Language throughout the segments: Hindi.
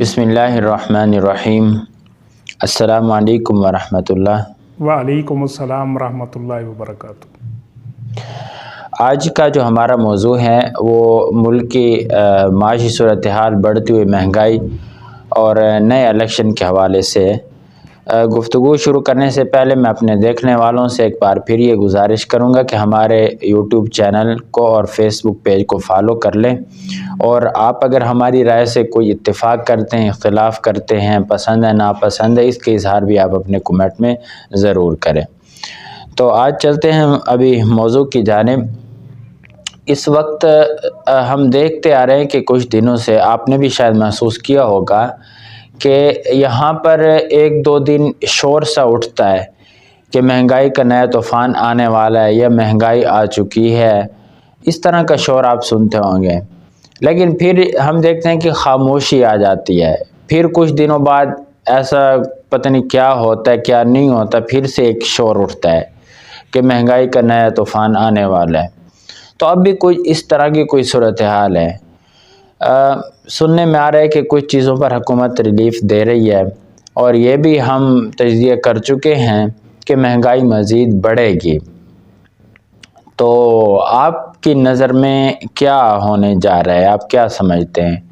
बिस्मिल्लाहिर्रहमानिर्रहीम। अस्सलामु अलैकुम वरहमतुल्लाह। वालेकुम अस्सलाम रहमतुल्लाहि व बरकातुहू। आज का जो हमारा मौजू है वो मुल्क की माशी सूरत हाल, बढ़ती हुई महंगाई और नए इलेक्शन के हवाले से गुफ्तगू शुरू करने से पहले मैं अपने देखने वालों से एक बार फिर ये गुजारिश करूँगा कि हमारे यूट्यूब चैनल को और फेसबुक पेज को फॉलो कर लें, और आप अगर हमारी राय से कोई इत्तेफाक करते हैं, इख्तिलाफ़ करते हैं, पसंद है नापसंद है, इसके इजहार भी आप अपने कमेंट में ज़रूर करें। तो आज चलते हैं अभी मौजू की जानिब। इस वक्त हम देखते आ रहे हैं कि कुछ दिनों से आपने भी शायद महसूस किया होगा कि यहाँ पर एक दो दिन शोर सा उठता है कि महंगाई का नया तूफ़ान आने वाला है या महंगाई आ चुकी है। इस तरह का शोर आप सुनते होंगे, लेकिन फिर हम देखते हैं कि खामोशी आ जाती है। फिर कुछ दिनों बाद ऐसा पता नहीं क्या होता है, क्या नहीं होता, फिर से एक शोर उठता है कि महंगाई का नया तूफ़ान आने वाला है। तो अब भी कोई इस तरह की कोई सूरत हाल है। सुनने में आ रहा है कि कुछ चीज़ों पर हुकूमत रिलीफ दे रही है, और ये भी हम तज्ज़िया कर चुके हैं कि महंगाई मज़ीद बढ़ेगी। तो आपकी नज़र में क्या होने जा रहा है, आप क्या समझते हैं?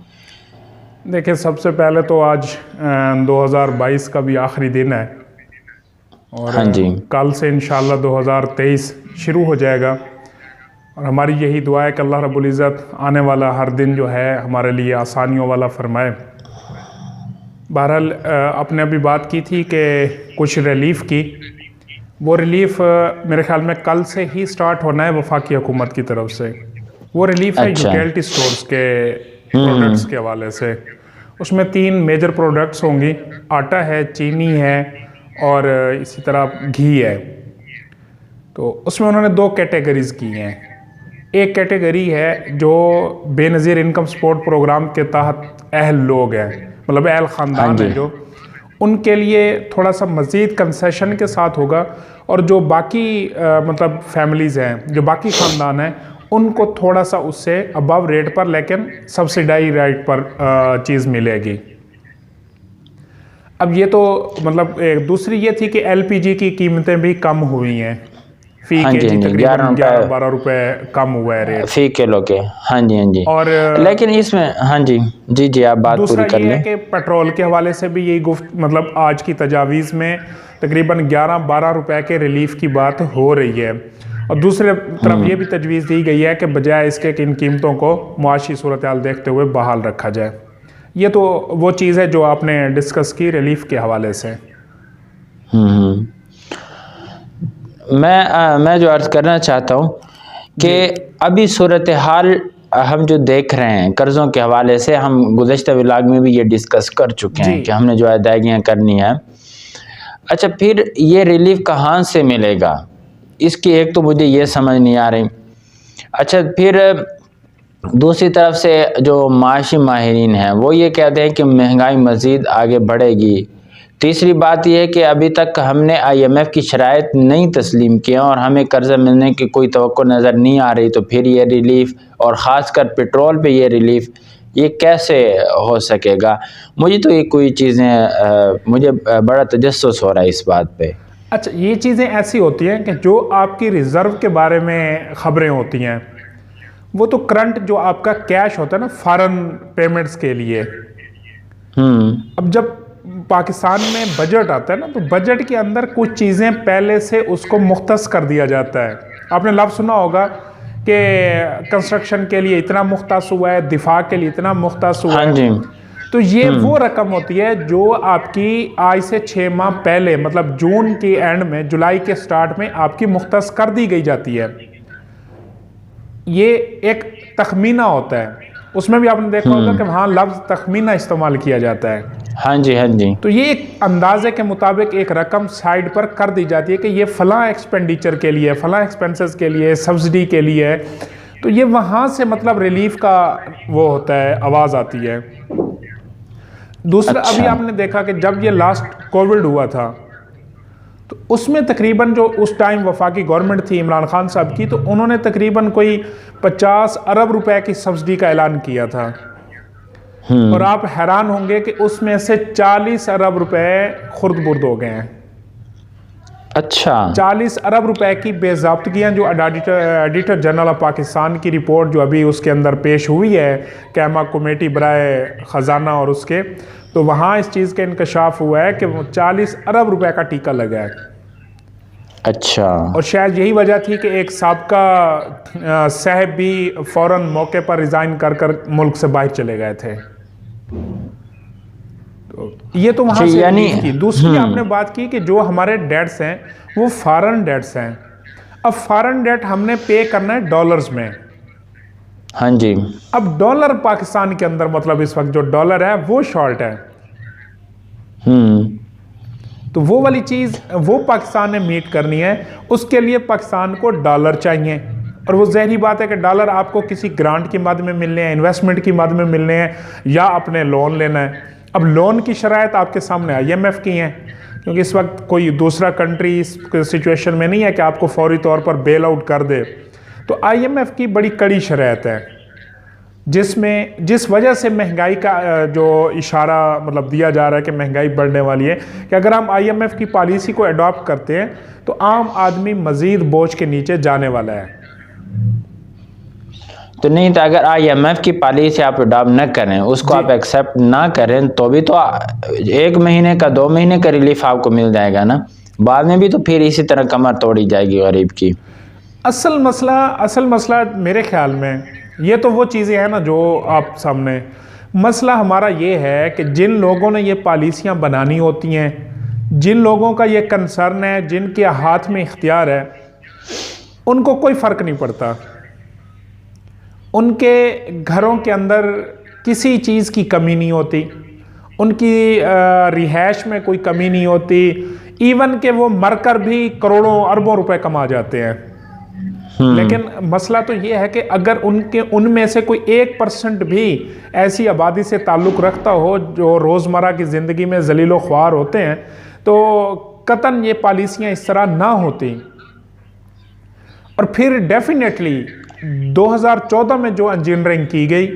देखिए, सबसे पहले तो आज 2022 का भी आखिरी दिन है और हाँ जी। कल से इंशाल्लाह 2023 शुरू हो जाएगा। और हमारी यही दुआ है कि अल्लाह रब्बुल इज़्ज़त आने वाला हर दिन जो है हमारे लिए आसानियों वाला फरमाए। बहरहाल आपने अभी बात की थी कि कुछ रिलीफ़ की, वो रिलीफ़ मेरे ख्याल में कल से ही स्टार्ट होना है वफाकी हुकूमत की तरफ से। वो रिलीफ़ है अच्छा। यूटिलिटी स्टोर्स के प्रोडक्ट्स के हवाले से। उसमें 3 मेजर प्रोडक्ट्स होंगी, आटा है, चीनी है और इसी तरह घी है। तो उसमें उन्होंने 2 कैटेगरीज़ की हैं। एक कैटेगरी है जो बेनज़ीर इनकम सपोर्ट प्रोग्राम के तहत अहल लोग हैं, मतलब अहल ख़ानदान है, जो उनके लिए थोड़ा सा मज़ीद कंसेशन के साथ होगा। और जो बाकी मतलब फैमिलीज़ हैं, जो बाकी ख़ानदान हैं, उनको थोड़ा सा उससे अबव रेट पर लेकिन सब्सिडाई रेट पर चीज़ मिलेगी। अब ये तो मतलब दूसरी ये थी कि एलपीजी की कीमतें भी कम हुई हैं। फी हाँ के जी, जी हाँ जी, तकरीबन 11-12 रुपए कम हुआ है रेट फी किलो के। हाँ जी, हाँ जी। और लेकिन इसमें हाँ जी, जी आप बात दूसरा पूरी कर ये है लें। कि पेट्रोल के हवाले से भी यही मतलब आज की तजावीज़ में तकरीबन 11-12 रुपए के रिलीफ की बात हो रही है। और दूसरे तरफ ये भी तजवीज़ दी गई है कि बजाय इसके कि इन कीमतों को मुआशी सूरत हाल देखते हुए बहाल रखा जाए। ये तो वो चीज़ है जो आपने डिस्कस की रिलीफ के हवाले से। मैं जो अर्ज़ करना चाहता हूँ कि अभी सूरत हाल हम जो देख रहे हैं कर्ज़ों के हवाले से, हम गुज़श्ता व्लॉग में भी ये डिस्कस कर चुके हैं कि हमने जो अदायगियाँ करनी है। अच्छा, फिर ये रिलीफ कहाँ से मिलेगा, इसकी एक तो मुझे ये समझ नहीं आ रही। अच्छा, फिर दूसरी तरफ से जो माशी माहिरीन हैं वो ये कहते हैं कि महंगाई मज़ीद आगे बढ़ेगी। तीसरी बात यह है कि अभी तक हमने IMF की शराइत नहीं तस्लीम किया और हमें कर्ज़ा मिलने की कोई तवक्को नज़र नहीं आ रही, तो फिर ये रिलीफ़ और ख़ासकर पेट्रोल पे ये रिलीफ़ ये कैसे हो सकेगा? मुझे तो ये कोई चीज़ें मुझे बड़ा तजस्सुस हो रहा है इस बात पे। अच्छा, ये चीज़ें ऐसी होती हैं कि जो आपकी रिज़र्व के बारे में ख़बरें होती हैं, वो तो करंट जो आपका कैश होता है ना फॉरेन पेमेंट्स के लिए। अब जब पाकिस्तान में बजट आता है ना, तो बजट के अंदर कुछ चीज़ें पहले से उसको मुख्तस कर दिया जाता है। आपने लफ्ज़ सुना होगा कि कंस्ट्रक्शन के लिए इतना मुख्तस हुआ है, दिफा के लिए इतना मुख्तस हुआ है। तो ये वो रकम होती है जो आपकी आज से 6 माह पहले, मतलब जून के एंड में, जुलाई के स्टार्ट में आपकी मुख्तस कर दी गई जाती है। ये एक तखमीना होता है, उसमें भी आपने देखा होगा कि वहाँ लफ्ज़ तखमीना इस्तेमाल किया जाता है। हाँ जी, हाँ जी। तो ये एक अंदाजे के मुताबिक एक रकम साइड पर कर दी जाती है कि ये फ़लाँ एक्सपेंडिचर के लिए, फ़लाँ एक्सपेंसेस के लिए, सब्सिडी के लिए है। तो ये वहाँ से मतलब रिलीफ का वो होता है, आवाज़ आती है। दूसरा, अभी आपने देखा कि जब ये लास्ट कोविड हुआ था तो उसमें तकरीबन जो उस टाइम वफाकी गवर्नमेंट थी इमरान खान साहब की, तो उन्होंने तकरीबन कोई 50 अरब रुपए की सब्सिडी का ऐलान किया था। और आप हैरान होंगे कि उसमें से 40 अरब रुपए खुर्द बुर्द हो गए हैं। अच्छा, 40 अरब रुपए की बेज़ाब्तगियाँ जो एडिटर जनरल ऑफ पाकिस्तान की रिपोर्ट जो अभी उसके अंदर पेश हुई है कैमा कमेटी बराए ख़जाना और उसके, तो वहाँ इस चीज़ का इंकशाफ हुआ है कि 40 अरब रुपए का टीका लगा है। अच्छा, और शायद यही वजह थी कि एक साबका साहब भी फ़ौरन मौके पर रिज़ाइन कर मुल्क से बाहर चले गए थे। तो ये तो वहाँ से रिलीफ की। दूसरी आपने बात की कि जो हमारे डेट्स हैं वो फॉरेन डेट्स हैं। अब फॉरेन डेट हमने पे करना है डॉलर्स में। हाँ जी। अब डॉलर पाकिस्तान के अंदर मतलब इस वक्त जो डॉलर है वो शॉर्ट है। तो वो वाली चीज़ वो पाकिस्तान ने मीट करनी है। उसके लिए पाकिस्तान को डॉलर चाहिए, और वो ज़हरी बात है कि डॉलर आपको किसी ग्रांट की मद में मिलने हैं, इन्वेस्टमेंट की मद में मिलने हैं, या अपने लोन लेना है। अब लोन की शराइत आपके सामने IMF की हैं, क्योंकि इस वक्त कोई दूसरा कंट्री इस सिचुएशन में नहीं है कि आपको फौरी तौर पर बेल आउट कर दे। तो IMF की बड़ी कड़ी शराइत है, जिस वजह से महंगाई का जो इशारा मतलब दिया जा रहा है कि महंगाई बढ़ने वाली है, कि अगर हम IMF की पॉलिसी को अडॉप्ट करते हैं तो आम आदमी मज़ीद बोझ के नीचे जाने वाला है। तो नहीं, तो अगर IMF की पॉलिसी आप अडॉप्ट न करें, उसको आप एक्सेप्ट ना करें, तो भी तो 1 महीने का 2 महीने का रिलीफ आपको मिल जाएगा ना, बाद में भी तो फिर इसी तरह कमर तोड़ी जाएगी गरीब की। असल मसला मेरे ख्याल में ये तो वो चीज़ें हैं ना जो आप सामने, मसला हमारा ये है कि जिन लोगों ने ये पॉलिसियाँ बनानी होती हैं, जिन लोगों का ये कंसर्न है, जिनके हाथ में इख्तियार है, उनको कोई फ़र्क नहीं पड़ता। उनके घरों के अंदर किसी चीज़ की कमी नहीं होती, उनकी रिहाइश में कोई कमी नहीं होती, इवन के वो मरकर भी करोड़ों अरबों रुपए कमा जाते हैं। लेकिन मसला तो ये है कि अगर उनमें से कोई 1% भी ऐसी आबादी से ताल्लुक़ रखता हो जो रोज़मर्रा की ज़िंदगी में ज़लीलो ख्वार होते हैं, तो कतन ये पॉलिसियाँ इस तरह ना होती। और फिर डेफिनेटली 2014 में जो इंजीनियरिंग की गई,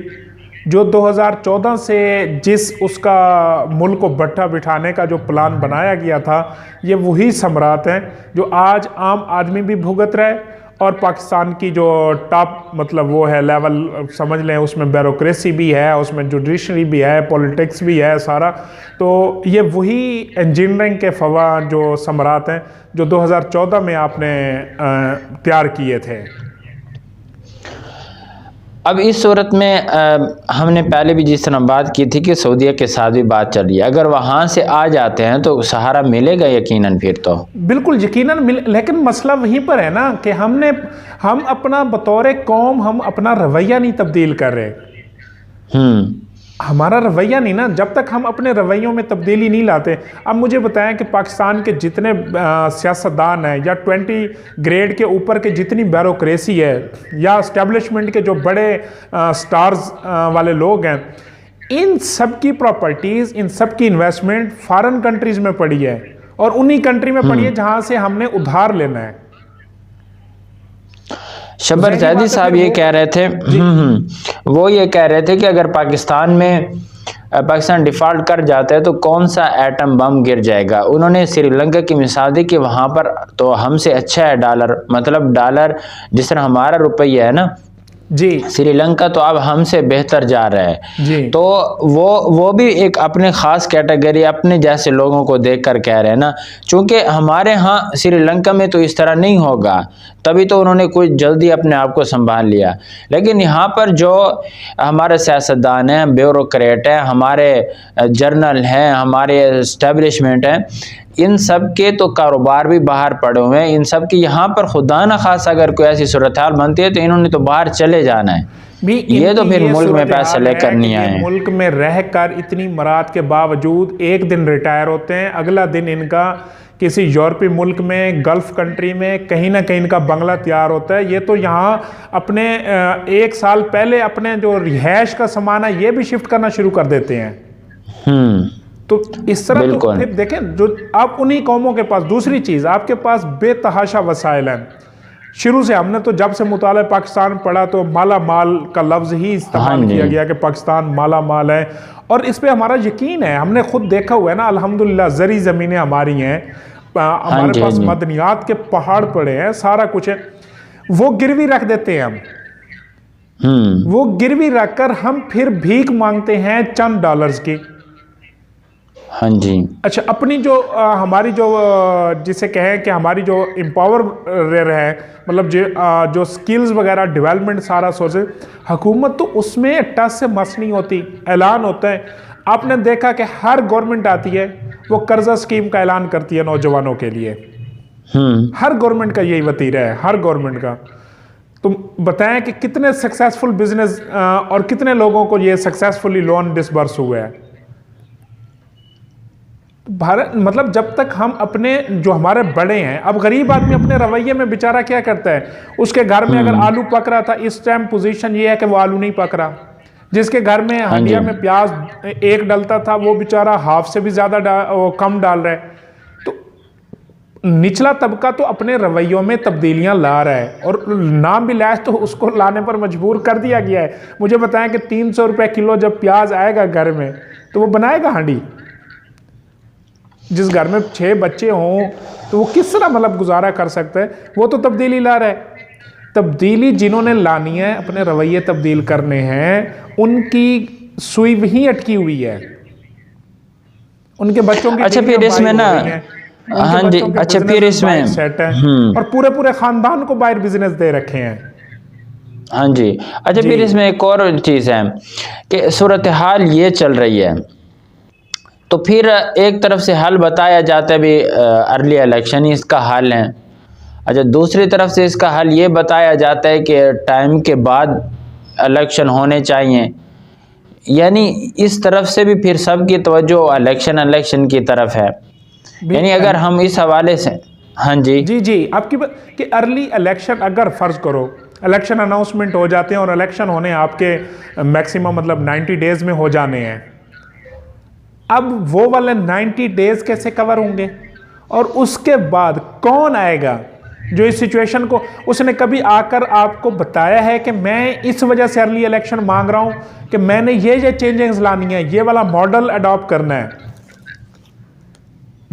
जो 2014 से जिस उसका मुल्क को बट्टा बिठाने का जो प्लान बनाया गया था, ये वही समरात हैं जो आज आम आदमी भी भुगत रहे, और पाकिस्तान की जो टॉप मतलब वो है लेवल समझ लें, उसमें ब्यूरोक्रेसी भी है, उसमें जुडिशरी भी है, पॉलिटिक्स भी है सारा। तो ये वही इंजीनियरिंग के फवा जो समरात हैं जो 2014 में आपने तैयार किए थे। अब इस सूरत में हमने पहले भी जिस तरह बात की थी कि सऊदीया के साथ भी बात चल रही है, अगर वहाँ से आ जाते हैं तो सहारा मिलेगा यकीनन, फिर तो बिल्कुल यकीनन लेकिन मसला वहीं पर है ना कि हम अपना बतौर कौम हम अपना रवैया नहीं तब्दील कर रहे। हमारा रवैया नहीं ना, जब तक हम अपने रवैयों में तब्दीली नहीं लाते। अब मुझे बताएं कि पाकिस्तान के जितने सियासतदान हैं, या 20 ग्रेड के ऊपर के जितनी ब्यूरोक्रेसी है, या इस्टेब्लिशमेंट के जो बड़े स्टार्स वाले लोग हैं, इन सब की प्रॉपर्टीज़, इन सब की इन्वेस्टमेंट फॉरेन कंट्रीज़ में पड़ी है, और उन्हीं कंट्री में पड़ी है जहाँ से हमने उधार लेना है। शब्बर जैदी साहब ये कह रहे थे, वो ये कह रहे थे कि अगर पाकिस्तान डिफ़ॉल्ट कर जाता है तो कौन सा एटम बम गिर जाएगा। उन्होंने श्रीलंका की मिसाल दी कि वहाँ पर तो हमसे अच्छा है डॉलर, मतलब डॉलर जिस तरह हमारा रुपया है ना जी, श्रीलंका तो अब हमसे बेहतर जा रहा है जी। तो वो भी एक अपने ख़ास कैटेगरी अपने जैसे लोगों को देखकर कह रहे हैं ना, चूँकि हमारे यहाँ श्रीलंका में तो इस तरह नहीं होगा, तभी तो उन्होंने कुछ जल्दी अपने आप को संभाल लिया। लेकिन यहाँ पर जो हमारे सियासतदान हैं, ब्यूरोक्रेट हैं, हमारे जर्नल हैं, हमारे इस्टेब्लिशमेंट हैं, इन सब के तो कारोबार भी बाहर पड़े हुए हैं। इन सब की यहाँ पर खुदा न खास अगर कोई ऐसी सूरत हाल बनती है तो इन्होंने तो बाहर चले जाना है। ये तो फिर मुल्क में पैसे लेकर नहीं आए, मुल्क में रहकर इतनी मराद के बावजूद एक दिन रिटायर होते हैं, अगला दिन इनका किसी यूरोपीय मुल्क में, गल्फ कंट्री में कहीं ना कहीं इनका बंगला तैयार होता है। ये तो यहाँ अपने 1 साल पहले अपने जो रिहाइश का सामान है ये भी शिफ्ट करना शुरू कर देते हैं। तो इस तरह तो फिर देखें, जो आप उन्हीं कौमों के पास, दूसरी चीज़ आपके पास बेतहाशा वसाइल हैं। शुरू से हमने तो जब से मुताला पाकिस्तान पढ़ा तो माला माल का लफ्ज़ ही इस्तेमाल किया गया कि पाकिस्तान माला माल है, और इस पे हमारा यकीन है। हमने खुद देखा हुआ है ना, अल्हम्दुलिल्लाह ज़री ज़मीनें हमारी हैं, हमारे पास मदनियात के पहाड़ पड़े हैं, सारा कुछ है। वो गिरवी रख देते हैं हम, वो गिरवी रखकर हम फिर भीख मांगते हैं चंद डॉलर्स की। हाँ जी। अच्छा, अपनी जो हमारी जो जिसे कहें कि हमारी जो एम्पावर है, मतलब जो स्किल्स वगैरह डेवलपमेंट सारा सोर्सेज, हुकूमत तो उसमें टस से मस नहीं होती, ऐलान होता है। आपने देखा कि हर गवर्नमेंट आती है वो कर्जा स्कीम का ऐलान करती है नौजवानों के लिए। हर गवर्नमेंट का यही वतीरा है, हर गवर्नमेंट का। तुम बताएं कि कितने सक्सेसफुल बिजनेस और कितने लोगों को ये सक्सेसफुली लोन डिसबर्स हुए हैं। भारत मतलब जब तक हम अपने जो हमारे बड़े हैं, अब गरीब आदमी अपने रवैये में बेचारा क्या करता है, उसके घर में अगर आलू पक रहा था, इस टाइम पोजीशन ये है कि वो आलू नहीं पक रहा। जिसके घर में हंडिया में प्याज एक डलता था, वो बेचारा हाफ से भी ज्यादा कम डाल रहा है। तो निचला तबका तो अपने रवैयों में तब्दीलियां ला रहा है, और ना भी लाए तो उसको लाने पर मजबूर कर दिया गया है। मुझे बताएं कि 300 रुपये किलो जब प्याज आएगा घर में, तो वो बनाएगा हांडी? जिस घर में 6 बच्चे हों तो वो किस तरह मतलब गुजारा कर सकते हैं? वो तो तब्दीली ला रहा है। तब्दीली जिन्होंने लानी है, अपने रवैये तब्दील करने हैं, उनकी सुई वहीं अटकी हुई है। उनके बच्चों की अच्छा फिर इसमें ना, हाँ जी, अच्छा फिर इसमें सेट है और पूरे खानदान को बाहर बिजनेस दे रखे हैं। हाँ जी। अच्छा फिर इसमें एक और चीज़ है कि सूरत हाल ये चल रही है, तो फिर एक तरफ से हल बताया जाता है भी अर्ली इलेक्शन ही इसका हल है। अच्छा, दूसरी तरफ से इसका हल ये बताया जाता है कि टाइम के बाद इलेक्शन होने चाहिए। यानी इस तरफ से भी फिर सबकी तवज्जो इलेक्शन की तरफ है। यानी अगर हम इस हवाले से, हाँ जी जी आपकी कि अर्ली इलेक्शन, अगर फर्ज करो इलेक्शन अनाउंसमेंट हो जाते हैं और इलेक्शन होने आपके मैक्सिमम मतलब 90 डेज में हो जाने हैं, अब वो वाले 90 डेज कैसे कवर होंगे? और उसके बाद कौन आएगा जो इस सिचुएशन को, उसने कभी आकर आपको बताया है कि मैं इस वजह से अर्ली इलेक्शन मांग रहा हूं कि मैंने ये चेंजेस लानी है, ये वाला मॉडल अडॉप्ट करना है?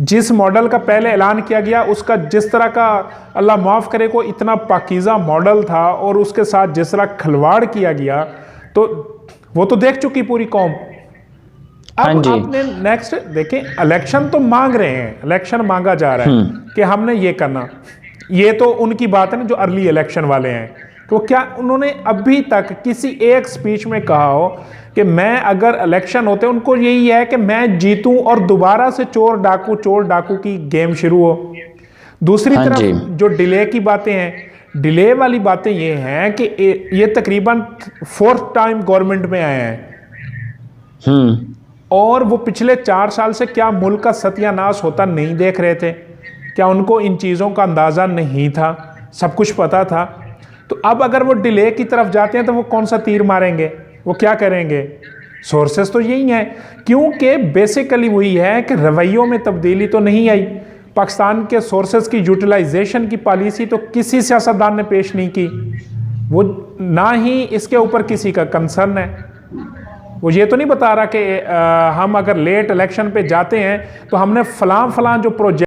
जिस मॉडल का पहले ऐलान किया गया, उसका जिस तरह का अल्लाह माफ़ करे को इतना पाकीज़ा मॉडल था, और उसके साथ जिस तरह खिलवाड़ किया गया, तो वो तो देख चुकी पूरी कौम। अब आपने नेक्स्ट देखें, इलेक्शन तो मांग रहे हैं, इलेक्शन मांगा जा रहा है कि हमने ये करना, ये तो उनकी बात है ना जो अर्ली इलेक्शन वाले हैं। तो क्या उन्होंने अभी तक किसी एक स्पीच में कहा हो कि मैं अगर इलेक्शन होते, उनको यही है कि मैं जीतूं और दोबारा से चोर डाकू की गेम शुरू हो? दूसरी तरफ जो डिले की बातें हैं, डिले वाली बातें ये हैं कि ये तकरीबन 4th टाइम गवर्नमेंट में आए हैं, और वो पिछले 4 साल से क्या मुल्क का सत्यानाश होता नहीं देख रहे थे? क्या उनको इन चीज़ों का अंदाज़ा नहीं था? सब कुछ पता था। तो अब अगर वो डिले की तरफ जाते हैं तो वो कौन सा तीर मारेंगे, वो क्या करेंगे? सोर्सेस तो यही हैं, क्योंकि बेसिकली वही है कि रवैयों में तब्दीली तो नहीं आई। पाकिस्तान के सोर्सेस की यूटिलाइजेशन की पॉलिसी तो किसी सियासतदान ने पेश नहीं की, वो ना ही इसके ऊपर किसी का कंसर्न है। वो ये तो नहीं बता रहा कि हम अगर लेट इलेक्शन पे जाते हैं तो हमने फलां जो प्रोजेक्ट